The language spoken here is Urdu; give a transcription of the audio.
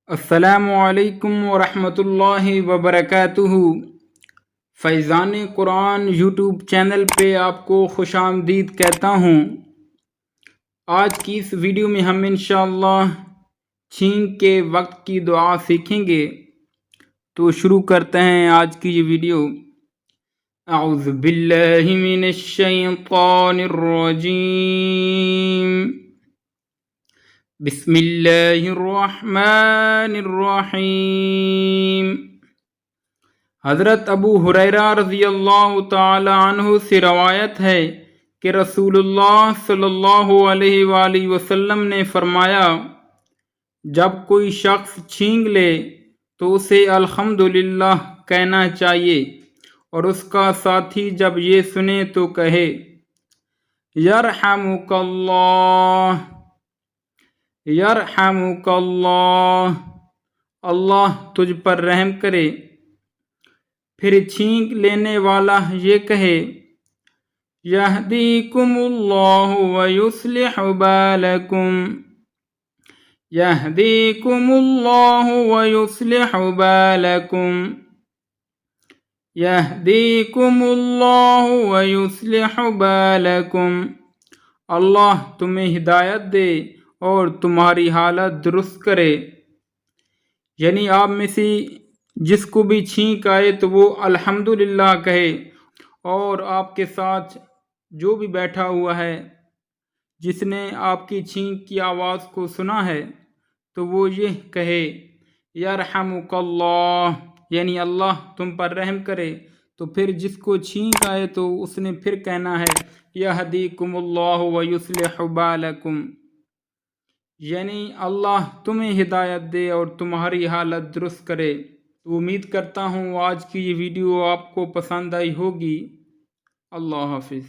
السلام علیکم ورحمۃ اللہ وبرکاتہ۔ فیضان قرآن یوٹیوب چینل پہ آپ کو خوش آمدید کہتا ہوں۔ آج کی اس ویڈیو میں ہم انشاءاللہ چھینک کے وقت کی دعا سیکھیں گے، تو شروع کرتے ہیں آج کی یہ ویڈیو۔ اعوذ باللہ من الشیطان الرجیم، بسم اللہ الرحمن الرحیم۔ حضرت ابو ہریرہ رضی اللہ تعالی عنہ سے روایت ہے کہ رسول اللہ صلی اللہ علیہ وآلہ وسلم نے فرمایا، جب کوئی شخص چھینک لے تو اسے الحمدللہ کہنا چاہیے، اور اس کا ساتھی جب یہ سنے تو کہے یرحمک اللہ، یرحمک اللہ، اللہ تجھ پر رحم کرے۔ پھر چھینک لینے والا یہ کہے یہدیکم اللہ ویصلح بالکم، یہدیکم اللہ ویصلح بالکم، یہدیکم اللہ ویصلح بالکم، اللہ تمہیں ہدایت دے اور تمہاری حالت درست کرے۔ یعنی آپ میں سے جس کو بھی چھینک آئے تو وہ الحمدللہ کہے، اور آپ کے ساتھ جو بھی بیٹھا ہوا ہے جس نے آپ کی چھینک کی آواز کو سنا ہے تو وہ یہ کہے یرحمک اللہ، یعنی اللہ تم پر رحم کرے۔ تو پھر جس کو چھینک آئے تو اس نے پھر کہنا ہے یہدیکم اللہ ویصلح بالکم، یعنی اللہ تمہیں ہدایت دے اور تمہاری حالت درست کرے۔ تو امید کرتا ہوں آج کی یہ ویڈیو آپ کو پسند آئی ہوگی۔ اللہ حافظ۔